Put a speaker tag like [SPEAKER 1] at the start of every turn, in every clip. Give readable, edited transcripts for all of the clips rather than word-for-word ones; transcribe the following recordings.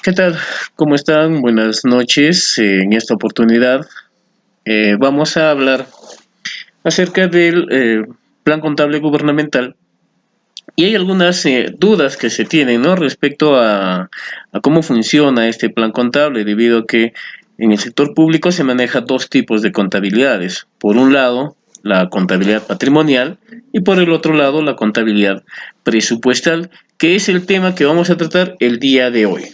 [SPEAKER 1] ¿Qué tal? ¿Cómo están? Buenas noches. En esta oportunidad vamos a hablar acerca del plan contable gubernamental y hay algunas dudas que se tienen, ¿no? Respecto a cómo funciona este plan contable, debido a que en el sector público se maneja dos tipos de contabilidades. Por un lado, la contabilidad patrimonial y por el otro lado, la contabilidad presupuestal, que es el tema que vamos a tratar el día de hoy.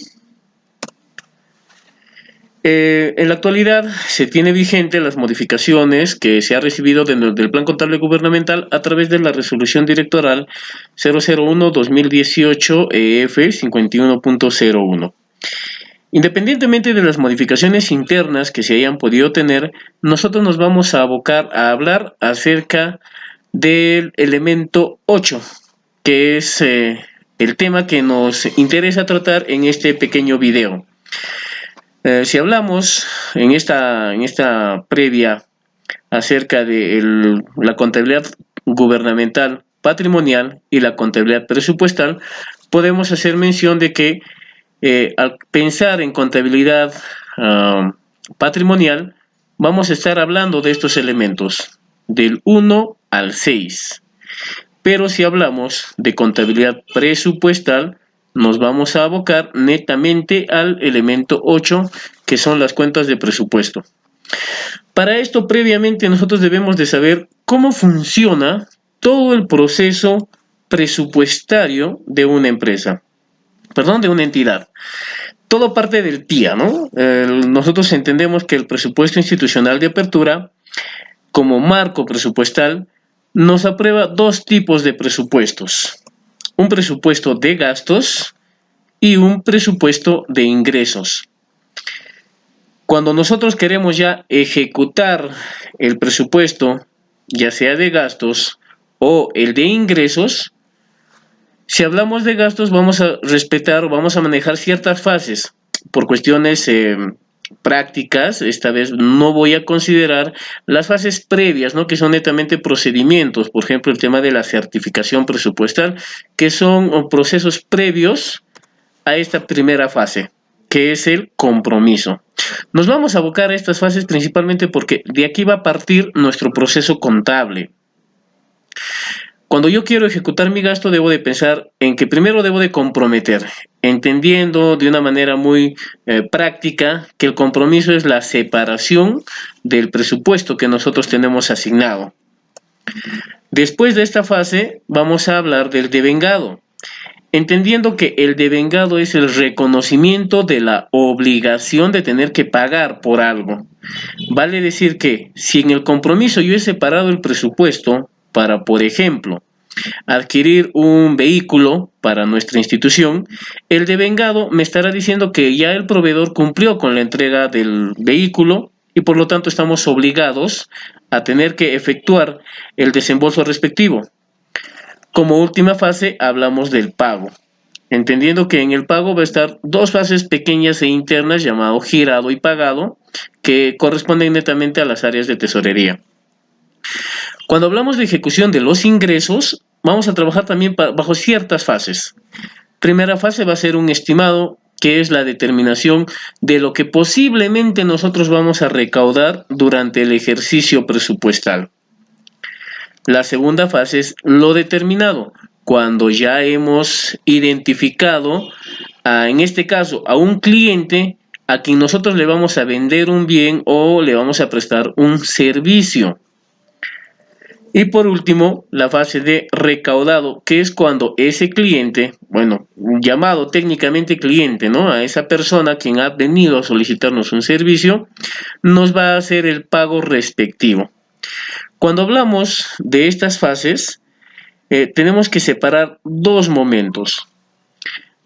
[SPEAKER 1] En la actualidad se tiene vigente las modificaciones que se ha recibido del Plan Contable Gubernamental a través de la Resolución Directoral 001-2018 EF 51.01. Independientemente de las modificaciones internas que se hayan podido tener, nosotros nos vamos a abocar a hablar acerca del elemento 8, que es el tema que nos interesa tratar en este pequeño video. Si hablamos en esta previa acerca de la contabilidad gubernamental patrimonial y la contabilidad presupuestal, podemos hacer mención de que al pensar en contabilidad patrimonial, vamos a estar hablando de estos elementos, del 1 al 6. Pero si hablamos de contabilidad presupuestal, nos vamos a abocar netamente al elemento 8, que son las cuentas de presupuesto. Para esto, previamente, nosotros debemos de saber cómo funciona todo el proceso presupuestario de una empresa, de una entidad. Todo parte del PIA, ¿no? Nosotros entendemos que el presupuesto institucional de apertura, como marco presupuestal, nos aprueba dos tipos de presupuestos: un presupuesto de gastos y un presupuesto de ingresos. Cuando nosotros queremos ya ejecutar el presupuesto, ya sea de gastos o el de ingresos, si hablamos de gastos vamos a respetar, vamos a manejar ciertas fases. Por cuestiones prácticas, esta vez no voy a considerar las fases previas, ¿no? Que son netamente procedimientos, por ejemplo el tema de la certificación presupuestal, que son procesos previos a esta primera fase, que es el compromiso. Nos vamos a abocar a estas fases principalmente porque de aquí va a partir nuestro proceso contable. Cuando yo quiero ejecutar mi gasto, debo de pensar en que primero debo de comprometer, entendiendo de una manera muy práctica que el compromiso es la separación del presupuesto que nosotros tenemos asignado. Después de esta fase, vamos a hablar del devengado, entendiendo que el devengado es el reconocimiento de la obligación de tener que pagar por algo. Vale decir que si en el compromiso yo he separado el presupuesto para, por ejemplo, adquirir un vehículo para nuestra institución, el devengado me estará diciendo que ya el proveedor cumplió con la entrega del vehículo y por lo tanto estamos obligados a tener que efectuar el desembolso respectivo. Como última fase hablamos del pago, entendiendo que en el pago va a estar dos fases pequeñas e internas llamado girado y pagado, que corresponden netamente a las áreas de tesorería. Cuando hablamos de ejecución de los ingresos, vamos a trabajar también bajo ciertas fases. Primera fase va a ser un estimado, que es la determinación de lo que posiblemente nosotros vamos a recaudar durante el ejercicio presupuestal. La segunda fase es lo determinado, cuando ya hemos identificado, en este caso, a un cliente a quien nosotros le vamos a vender un bien o le vamos a prestar un servicio. Y por último, la fase de recaudado, que es cuando ese cliente, llamado técnicamente cliente, ¿no? A esa persona quien ha venido a solicitarnos un servicio, nos va a hacer el pago respectivo. Cuando hablamos de estas fases, tenemos que separar dos momentos.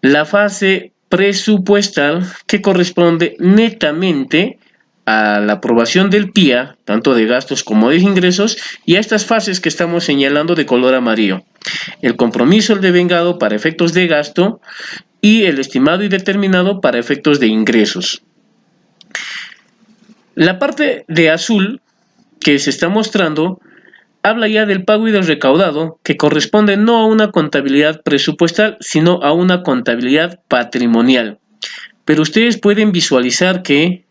[SPEAKER 1] La fase presupuestal, que corresponde netamente a la aprobación del PIA, tanto de gastos como de ingresos, y a estas fases que estamos señalando de color amarillo: el compromiso, el devengado para efectos de gasto y el estimado y determinado para efectos de ingresos. La parte de azul que se está mostrando habla ya del pago y del recaudado, que corresponde no a una contabilidad presupuestal, sino a una contabilidad patrimonial. pero ustedes pueden visualizar que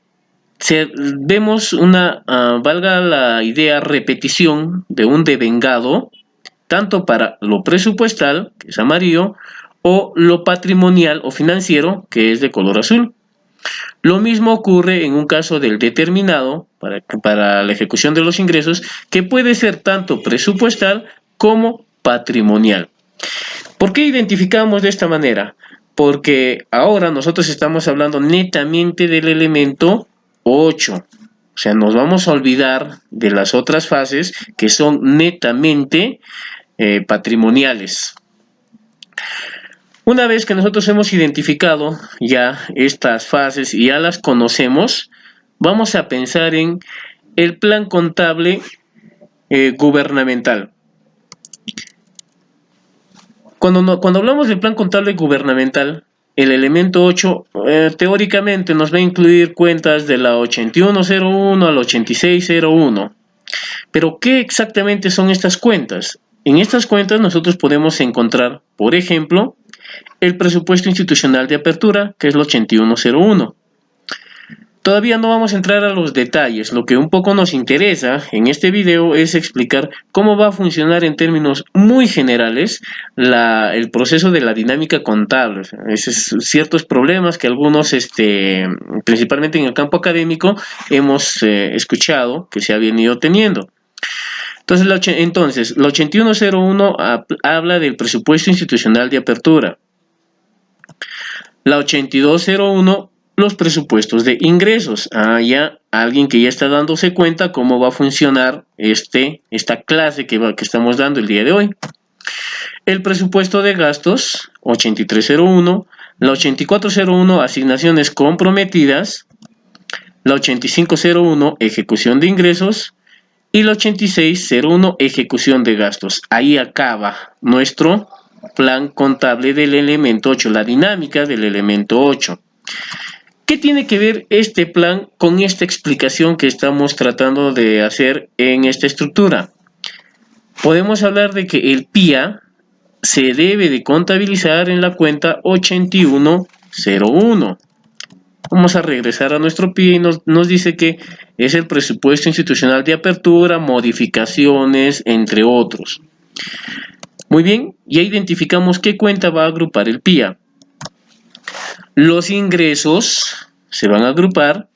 [SPEAKER 1] vemos una, valga la idea, repetición de un devengado, tanto para lo presupuestal, que es amarillo, o lo patrimonial o financiero, que es de color azul. Lo mismo ocurre en un caso del determinado para la ejecución de los ingresos, que puede ser tanto presupuestal como patrimonial. ¿Por qué identificamos de esta manera? Porque ahora nosotros estamos hablando netamente del elemento 8. O sea, nos vamos a olvidar de las otras fases que son netamente patrimoniales. Una vez que nosotros hemos identificado ya estas fases y ya las conocemos, vamos a pensar en el plan contable gubernamental. Cuando hablamos del plan contable gubernamental, el elemento 8 teóricamente nos va a incluir cuentas de la 8101 a la 8601. Pero, ¿qué exactamente son estas cuentas? En estas cuentas nosotros podemos encontrar, por ejemplo, el presupuesto institucional de apertura, que es el 8101. Todavía no vamos a entrar a los detalles, lo que un poco nos interesa en este video es explicar cómo va a funcionar en términos muy generales el proceso de la dinámica contable. Esos ciertos problemas que algunos, principalmente en el campo académico, hemos escuchado que se ha venido teniendo. Entonces, la 8101 habla del presupuesto institucional de apertura. La 8201, los presupuestos de ingresos. Ya alguien que ya está dándose cuenta cómo va a funcionar esta clase que estamos dando el día de hoy. El presupuesto de gastos, 8301. La 8401, asignaciones comprometidas. La 8501, ejecución de ingresos. Y la 8601, ejecución de gastos. Ahí acaba nuestro plan contable del elemento 8, la dinámica del elemento 8. ¿Qué tiene que ver este plan con esta explicación que estamos tratando de hacer en esta estructura? Podemos hablar de que el PIA se debe de contabilizar en la cuenta 8101. Vamos a regresar a nuestro PIA y nos dice que es el presupuesto institucional de apertura, modificaciones, entre otros. Muy bien, ya identificamos qué cuenta va a agrupar el PIA. Los ingresos se van a agrupar,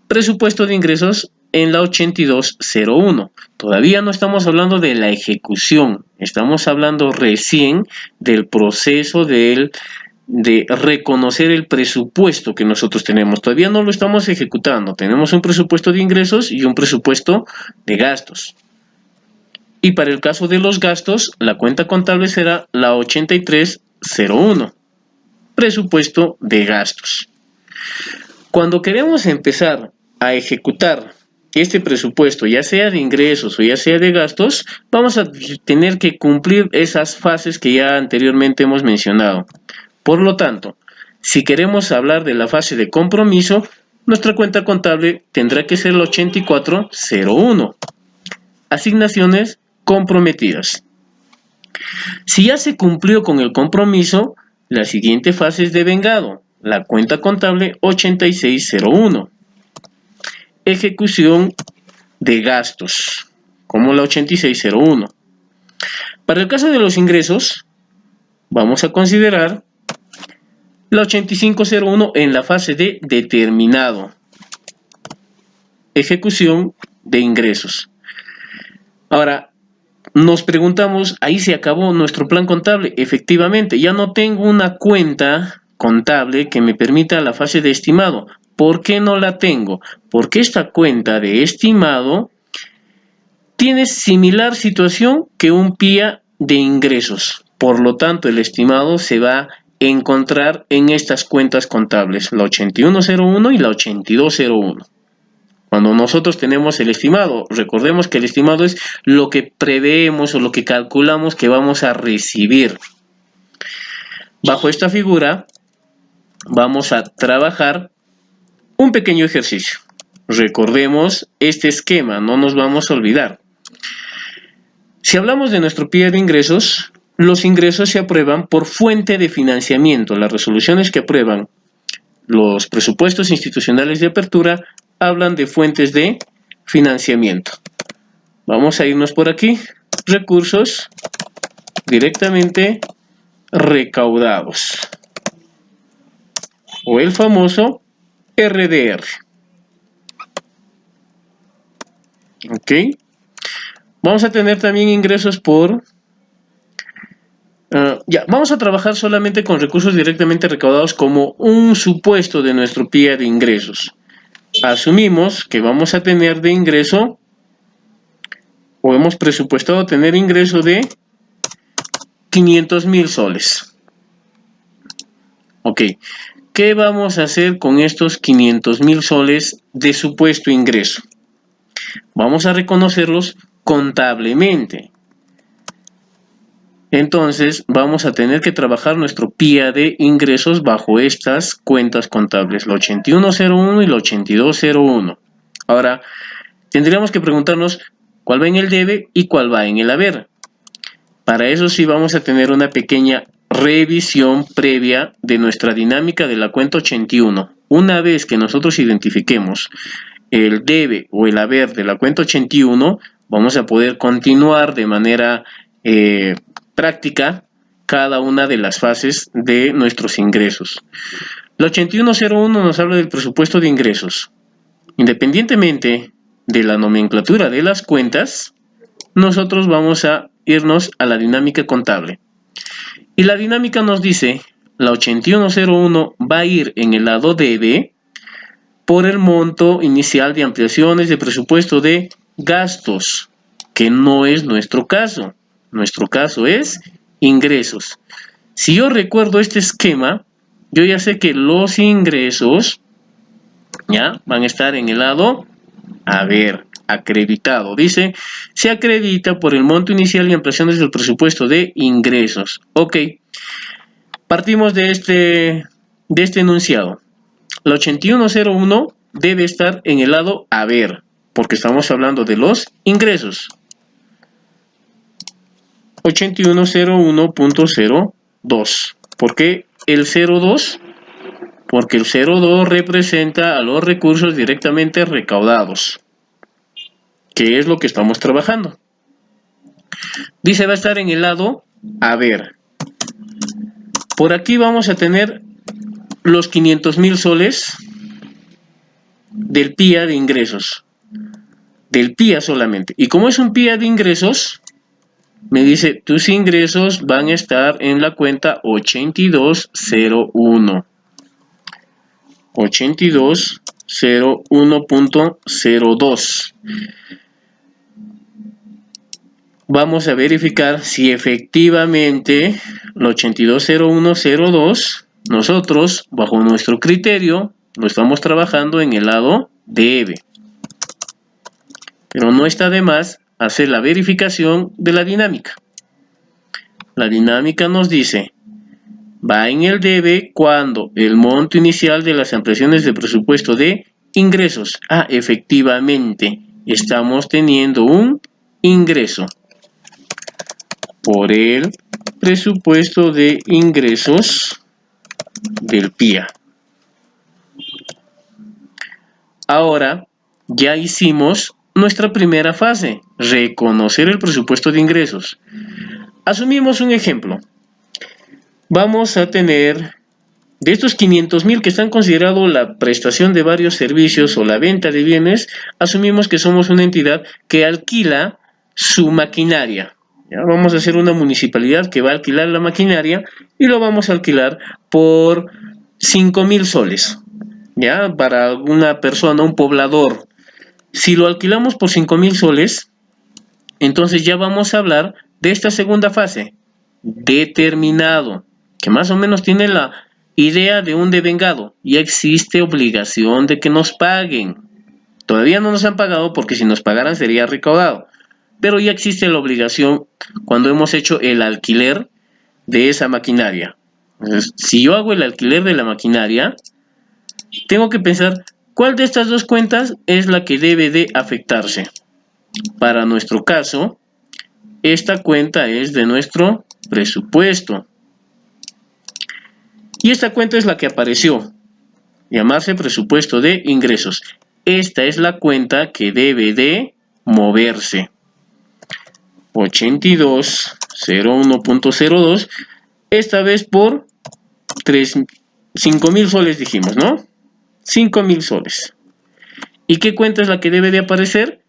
[SPEAKER 1] presupuesto de ingresos en la 8201. Todavía no estamos hablando de la ejecución, estamos hablando recién del proceso de reconocer el presupuesto que nosotros tenemos. Todavía no lo estamos ejecutando, tenemos un presupuesto de ingresos y un presupuesto de gastos. Y para el caso de los gastos, la cuenta contable será la 8301, presupuesto de gastos. Cuando queremos empezar a ejecutar este presupuesto, ya sea de ingresos o ya sea de gastos, vamos a tener que cumplir esas fases que ya anteriormente hemos mencionado. Por lo tanto, si queremos hablar de la fase de compromiso, nuestra cuenta contable tendrá que ser la 8401. Asignaciones comprometidas. Si ya se cumplió con el compromiso, la siguiente fase es devengado, la cuenta contable 8601. Ejecución de gastos, como la 8601. Para el caso de los ingresos, vamos a considerar la 8501 en la fase de determinado. Ejecución de ingresos. Ahora, nos preguntamos, ¿ahí se acabó nuestro plan contable? Efectivamente, ya no tengo una cuenta contable que me permita la fase de estimado. ¿Por qué no la tengo? Porque esta cuenta de estimado tiene similar situación que un PIA de ingresos. Por lo tanto, el estimado se va a encontrar en estas cuentas contables, la 8101 y la 8201. Cuando nosotros tenemos el estimado, recordemos que el estimado es lo que preveemos o lo que calculamos que vamos a recibir. Bajo esta figura, vamos a trabajar un pequeño ejercicio. Recordemos este esquema, no nos vamos a olvidar. Si hablamos de nuestro PIA de ingresos, los ingresos se aprueban por fuente de financiamiento. Las resoluciones que aprueban los presupuestos institucionales de apertura hablan de fuentes de financiamiento. Vamos a irnos por aquí, recursos directamente recaudados, o el famoso RDR. Ok. Vamos a tener también ingresos por... vamos a trabajar solamente con recursos directamente recaudados como un supuesto de nuestro PIA de ingresos. Asumimos que vamos a tener de ingreso, o hemos presupuestado tener ingreso de 500,000 soles. Ok, ¿qué vamos a hacer con estos 500,000 soles de supuesto ingreso? Vamos a reconocerlos contablemente. Entonces vamos a tener que trabajar nuestro PIA de ingresos bajo estas cuentas contables, la 8101 y la 8201. Ahora, tendríamos que preguntarnos cuál va en el debe y cuál va en el haber. Para eso sí vamos a tener una pequeña revisión previa de nuestra dinámica de la cuenta 81. Una vez que nosotros identifiquemos el debe o el haber de la cuenta 81, vamos a poder continuar de manera práctica cada una de las fases de nuestros ingresos. La 8101 nos habla del presupuesto de ingresos. Independientemente de la nomenclatura de las cuentas, nosotros vamos a irnos a la dinámica contable. Y la dinámica nos dice, la 8101 va a ir en el lado debe por el monto inicial de ampliaciones de presupuesto de gastos, que no es nuestro caso. Nuestro caso es ingresos. Si yo recuerdo este esquema, yo ya sé que los ingresos ya van a estar en el lado haber, acreditado. Dice, se acredita por el monto inicial y ampliaciones del presupuesto de ingresos. Ok, partimos de este enunciado. La 8101 debe estar en el lado haber, porque estamos hablando de los ingresos. 8101.02. ¿Por qué el 02? Porque el 02 representa a los recursos directamente recaudados, que es lo que estamos trabajando. Dice, va a estar en el lado haber. Por aquí vamos a tener los 500,000 soles del PIA de ingresos. Del PIA solamente. Y como es un PIA de ingresos, me dice, tus ingresos van a estar en la cuenta 8201. 8201.02. Vamos a verificar si efectivamente el 820102, nosotros, bajo nuestro criterio, lo estamos trabajando en el lado debe. Pero no está de más hacer la verificación de la dinámica. La dinámica nos dice, va en el debe cuando el monto inicial de las ampliaciones de presupuesto de ingresos. Efectivamente, estamos teniendo un ingreso por el presupuesto de ingresos del PIA. Ahora ya hicimos nuestra primera fase, reconocer el presupuesto de ingresos. Asumimos un ejemplo. Vamos a tener, de estos 500,000 que están considerados la prestación de varios servicios o la venta de bienes, asumimos que somos una entidad que alquila su maquinaria. ¿Ya? Vamos a hacer una municipalidad que va a alquilar la maquinaria y lo vamos a alquilar por 5,000 soles. ¿Ya? Para alguna persona, un poblador. Si lo alquilamos por 5,000 soles, entonces ya vamos a hablar de esta segunda fase, determinado, que más o menos tiene la idea de un devengado. Ya existe obligación de que nos paguen. Todavía no nos han pagado porque si nos pagaran sería recaudado. Pero ya existe la obligación cuando hemos hecho el alquiler de esa maquinaria. Entonces, si yo hago el alquiler de la maquinaria, tengo que pensar cuál de estas dos cuentas es la que debe de afectarse. Para nuestro caso, esta cuenta es de nuestro presupuesto. Y esta cuenta es la que apareció. llamarse presupuesto de ingresos. Esta es la cuenta que debe de moverse. 8201.02, esta vez por 5.000 soles dijimos, ¿no? 5.000 soles. ¿Y qué cuenta es la que debe de aparecer?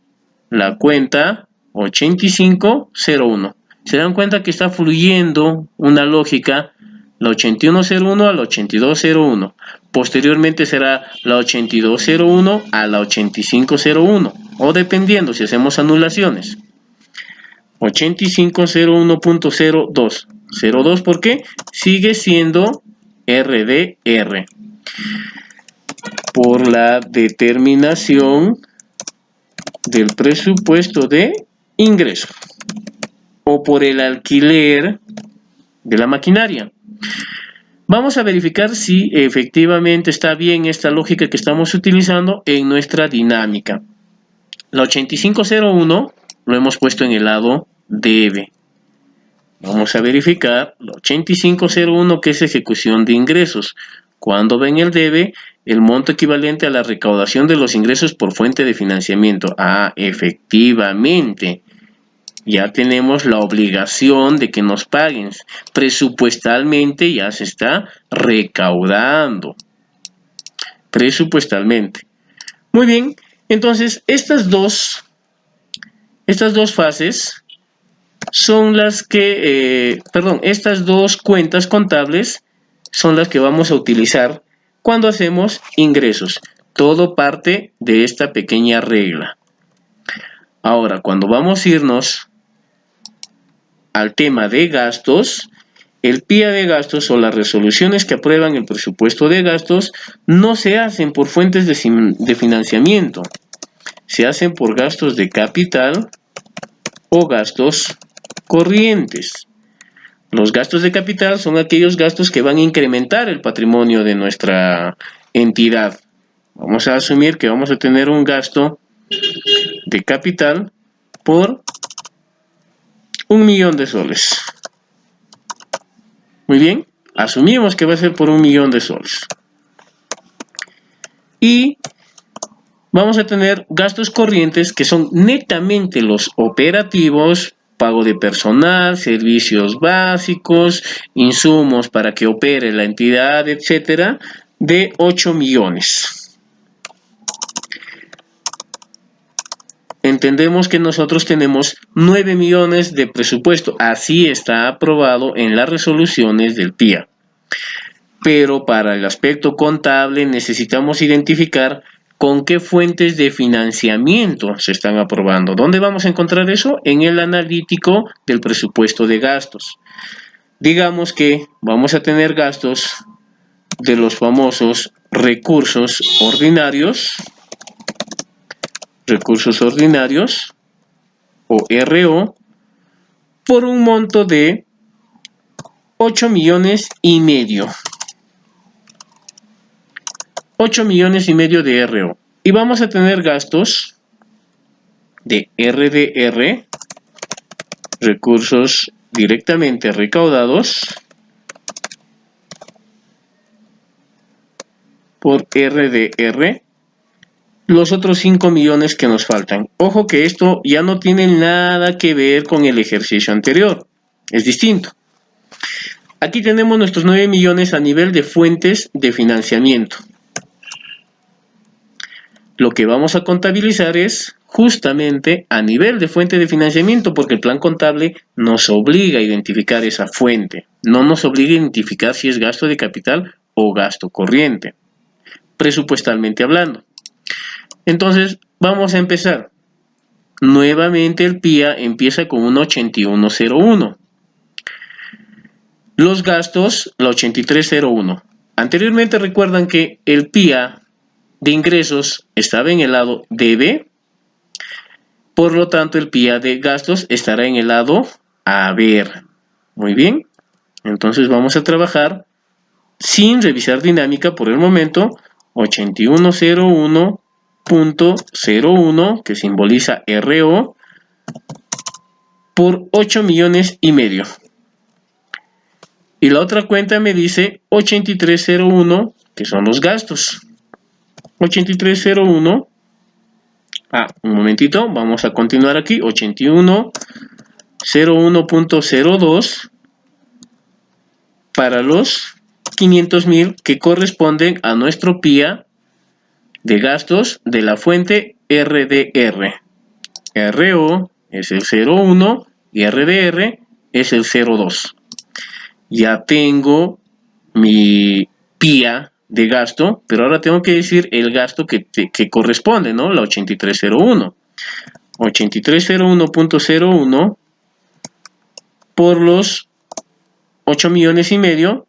[SPEAKER 1] La cuenta 8501. Se dan cuenta que está fluyendo una lógica, la 8101 a la 8201. Posteriormente será la 8201 a la 8501. O dependiendo si hacemos anulaciones. 8501.02. 02, ¿por qué? Sigue siendo RDR. Por la determinación del presupuesto de ingreso. O por el alquiler de la maquinaria. Vamos a verificar si efectivamente está bien esta lógica que estamos utilizando en nuestra dinámica. La 8501 lo hemos puesto en el lado debe. Vamos a verificar la 8501 que es ejecución de ingresos. Cuando ven el debe, el monto equivalente a la recaudación de los ingresos por fuente de financiamiento. Ah, efectivamente. Ya tenemos la obligación de que nos paguen. Presupuestalmente ya se está recaudando. Presupuestalmente. Muy bien. Entonces, estas dos fases son las que, estas dos cuentas contables son las que vamos a utilizar cuando hacemos ingresos. Todo parte de esta pequeña regla. Ahora, cuando vamos a irnos al tema de gastos, el PIA de gastos o las resoluciones que aprueban el presupuesto de gastos no se hacen por fuentes de financiamiento. Se hacen por gastos de capital o gastos corrientes. Los gastos de capital son aquellos gastos que van a incrementar el patrimonio de nuestra entidad. Vamos a asumir que vamos a tener un gasto de capital por 1.000.000 de soles. Muy bien, asumimos que va a ser por 1.000.000 de soles. Y vamos a tener gastos corrientes que son netamente los operativos, pago de personal, servicios básicos, insumos para que opere la entidad, etcétera, de 8 millones. Entendemos que nosotros tenemos 9 millones de presupuesto. Así está aprobado en las resoluciones del PIA. Pero para el aspecto contable necesitamos identificar con qué fuentes de financiamiento se están aprobando. ¿Dónde vamos a encontrar eso? En el analítico del presupuesto de gastos. Digamos que vamos a tener gastos de los famosos recursos ordinarios o RO por un monto de 8 millones y medio. 8 millones y medio de RO. Y vamos a tener gastos de RDR, recursos directamente recaudados, por RDR, los otros 5 millones que nos faltan. Ojo que esto ya no tiene nada que ver con el ejercicio anterior. Es distinto. Aquí tenemos nuestros 9 millones a nivel de fuentes de financiamiento. Lo que vamos a contabilizar es justamente a nivel de fuente de financiamiento, porque el plan contable nos obliga a identificar esa fuente. No nos obliga a identificar si es gasto de capital o gasto corriente, presupuestalmente hablando. Entonces, vamos a empezar. Nuevamente el PIA empieza con un 8101. Los gastos, la 8301. Anteriormente recuerdan que el PIA de ingresos estaba en el lado debe, por lo tanto el PIA de gastos estará en el lado haber. Muy bien, entonces vamos a trabajar sin revisar dinámica por el momento. 8101.01 que simboliza RO por 8 millones y medio. Y la otra cuenta me dice 8301 que son los gastos. 8301. Un momentito, vamos a continuar aquí. 8101.02 para los 500.000 que corresponden a nuestro PIA de gastos de la fuente RDR. RO es el 01 y RDR es el 02. Ya tengo mi PIA de gasto, pero ahora tengo que decir el gasto que corresponde, ¿no? La 8301. 8301.01 por los 8 millones y medio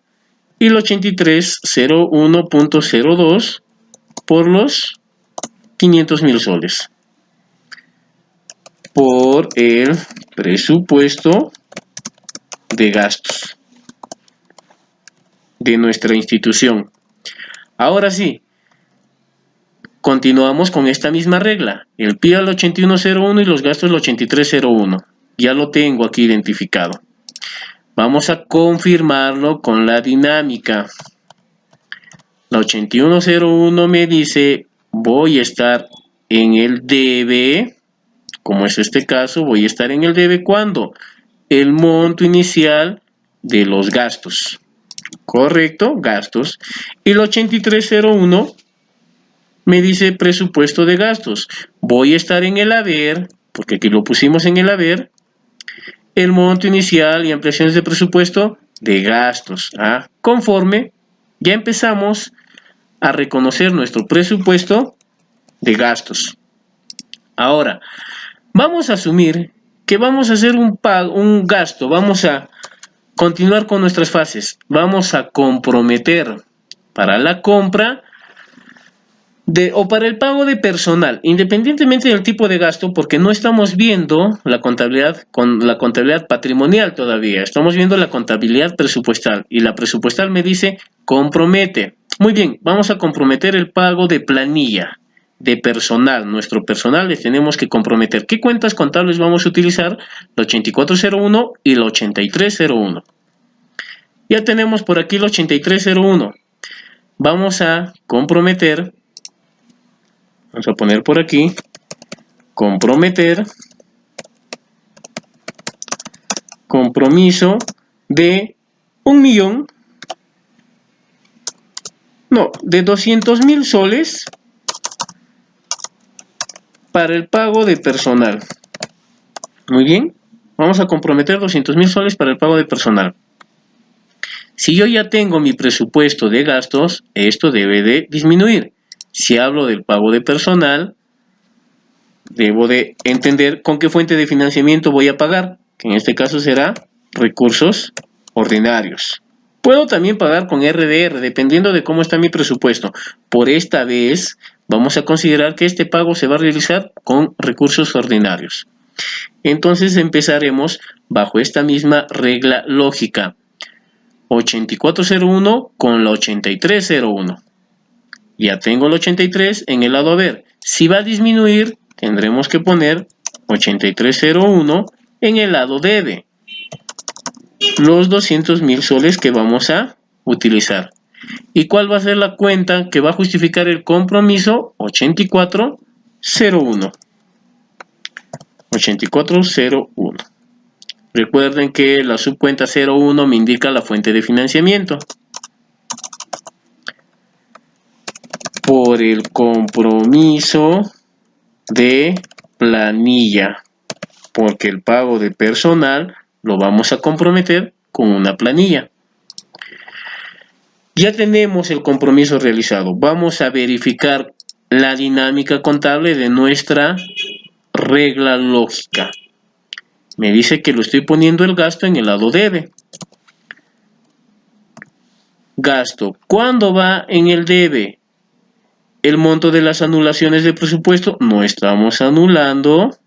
[SPEAKER 1] y el 8301.02 por los 500.000 soles. Por el presupuesto de gastos de nuestra institución. Ahora sí, continuamos con esta misma regla. El PIA al 8101 y los gastos al 8301. Ya lo tengo aquí identificado. Vamos a confirmarlo con la dinámica. La 8101 me dice, voy a estar en el debe, como es este caso, voy a estar en el debe cuando el monto inicial de los gastos. Correcto, gastos. Y el 8301 me dice presupuesto de gastos. Voy a estar en el haber, porque aquí lo pusimos en el haber, el monto inicial y ampliaciones de presupuesto de gastos. Conforme ya empezamos a reconocer nuestro presupuesto de gastos. Ahora, vamos a asumir que vamos a hacer un gasto, vamos a continuar con nuestras fases. Vamos a comprometer para la compra o para el pago de personal, independientemente del tipo de gasto, porque no estamos viendo la contabilidad patrimonial todavía. Estamos viendo la contabilidad presupuestal y la presupuestal me dice compromete. Muy bien, vamos a comprometer el pago de planilla, de personal. Nuestro personal les tenemos que comprometer. ¿Qué cuentas contables vamos a utilizar? La 8401 y la 8301. Ya tenemos por aquí la 8301. Vamos a comprometer, vamos a poner por aquí, comprometer, compromiso de 200.000 soles para el pago de personal. Muy bien, vamos a comprometer 200.000 soles para el pago de personal. Si yo ya tengo mi presupuesto de gastos, esto debe de disminuir. Si hablo del pago de personal, debo de entender con qué fuente de financiamiento voy a pagar, que en este caso será recursos ordinarios. Puedo también pagar con RDR, dependiendo de cómo está mi presupuesto. Por esta vez, vamos a considerar que este pago se va a realizar con recursos ordinarios. Entonces empezaremos bajo esta misma regla lógica. 8401 con la 8301. Ya tengo el 83 en el lado haber. Si va a disminuir, tendremos que poner 8301 en el lado debe. Los 200.000 soles que vamos a utilizar. ¿Y cuál va a ser la cuenta que va a justificar el compromiso? 8401. 8401. Recuerden que la subcuenta 01 me indica la fuente de financiamiento. Por el compromiso de planilla. Porque el pago de personal lo vamos a comprometer con una planilla. Ya tenemos el compromiso realizado. Vamos a verificar la dinámica contable de nuestra regla lógica. Me dice que lo estoy poniendo el gasto en el lado debe. Gasto. ¿Cuándo va en el debe? El monto de las anulaciones de presupuesto. No estamos anulando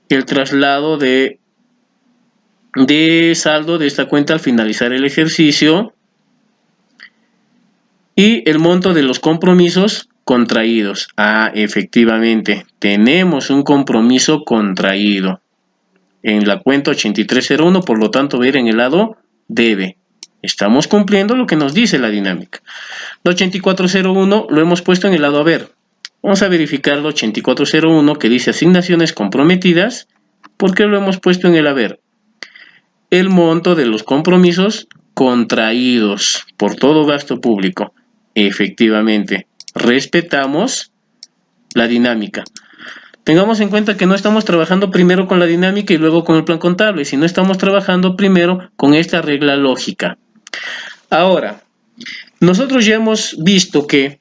[SPEAKER 1] el traslado de saldo de esta cuenta al finalizar el ejercicio. Y el monto de los compromisos contraídos. Efectivamente, tenemos un compromiso contraído en la cuenta 8301, por lo tanto, ver en el lado debe. Estamos cumpliendo lo que nos dice la dinámica. La 8401 lo hemos puesto en el lado haber. Vamos a verificar el 8401 que dice asignaciones comprometidas. ¿Por qué lo hemos puesto en el haber? El monto de los compromisos contraídos por todo gasto público. Efectivamente, respetamos la dinámica. Tengamos en cuenta que no estamos trabajando primero con la dinámica y luego con el plan contable, sino estamos trabajando primero con esta regla lógica. Ahora, nosotros ya hemos visto que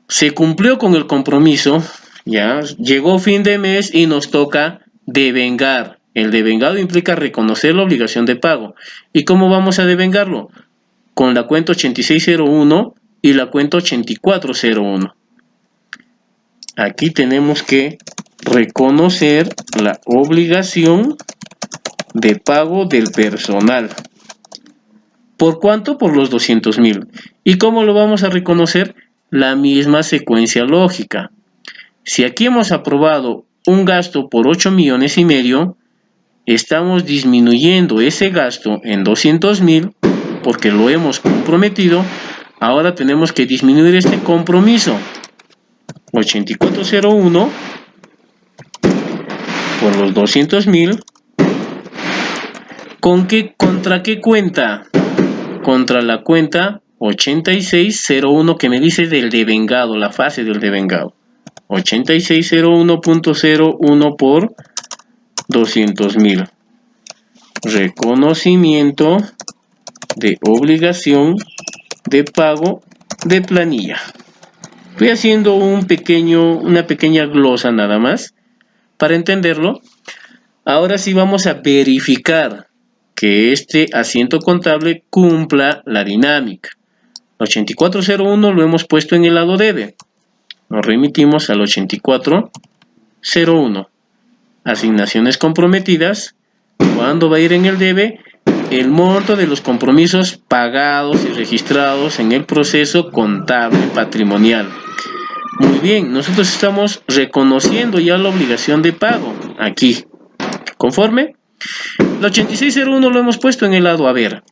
[SPEAKER 1] se cumplió con el compromiso, ya llegó fin de mes y nos toca devengar. El devengado implica reconocer la obligación de pago. ¿Y cómo vamos a devengarlo? Con la cuenta 8601 y la cuenta 8401. Aquí tenemos que reconocer la obligación de pago del personal. ¿Por cuánto? Por los 200,000. ¿Y cómo lo vamos a reconocer? La misma secuencia lógica. Si aquí hemos aprobado un gasto por 8,5 millones, estamos disminuyendo ese gasto en 200,000 porque lo hemos comprometido. Ahora tenemos que disminuir este compromiso. 8401 por los 200,000. ¿Contra qué cuenta? Contra la cuenta 8601 que me dice del devengado, la fase del devengado. 8601.01 por 200,000. Reconocimiento de obligación de pago de planilla. Estoy haciendo una pequeña glosa nada más para entenderlo. Ahora sí vamos a verificar que este asiento contable cumpla la dinámica. 8401 lo hemos puesto en el lado debe. Nos remitimos al 8401. Asignaciones comprometidas. ¿Cuándo va a ir en el debe? El monto de los compromisos pagados y registrados en el proceso contable patrimonial. Muy bien, nosotros estamos reconociendo ya la obligación de pago aquí. ¿Conforme? El 8601 lo hemos puesto en el lado haber.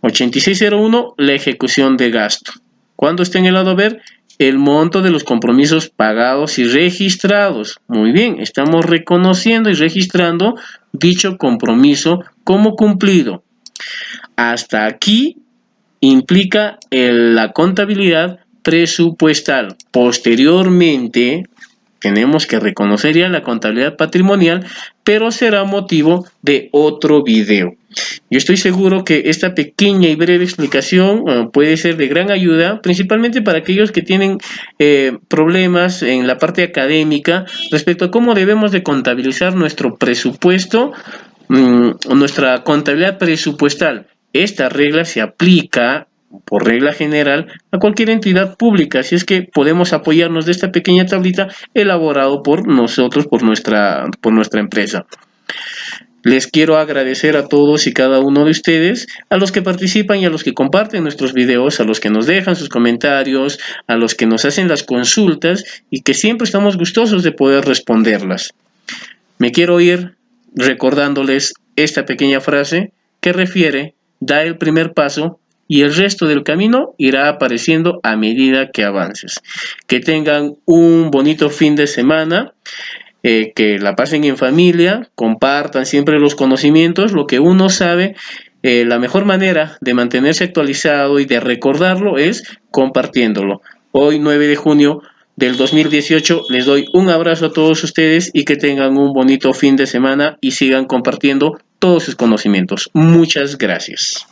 [SPEAKER 1] 8601, la ejecución de gasto. ¿Cuándo está en el lado haber? El monto de los compromisos pagados y registrados. Muy bien, estamos reconociendo y registrando dicho compromiso como cumplido. Hasta aquí implica la contabilidad presupuestal. Posteriormente tenemos que reconocer ya la contabilidad patrimonial, pero será motivo de otro video. Yo estoy seguro que esta pequeña y breve explicación puede ser de gran ayuda, principalmente para aquellos que tienen problemas en la parte académica respecto a cómo debemos de contabilizar nuestro presupuesto, nuestra contabilidad presupuestal. Esta regla se aplica por regla general a cualquier entidad pública, así es que podemos apoyarnos de esta pequeña tablita elaborado por nosotros, por nuestra empresa. Les quiero agradecer a todos y cada uno de ustedes, a los que participan y a los que comparten nuestros videos, a los que nos dejan sus comentarios, a los que nos hacen las consultas y que siempre estamos gustosos de poder responderlas. Me quiero ir recordándoles esta pequeña frase que refiere: da el primer paso y el resto del camino irá apareciendo a medida que avances. Que tengan un bonito fin de semana, que la pasen en familia, compartan siempre los conocimientos, lo que uno sabe. La mejor manera de mantenerse actualizado y de recordarlo es compartiéndolo. Hoy, 9 de junio del 2018, les doy un abrazo a todos ustedes y que tengan un bonito fin de semana y sigan compartiendo todos sus conocimientos. Muchas gracias.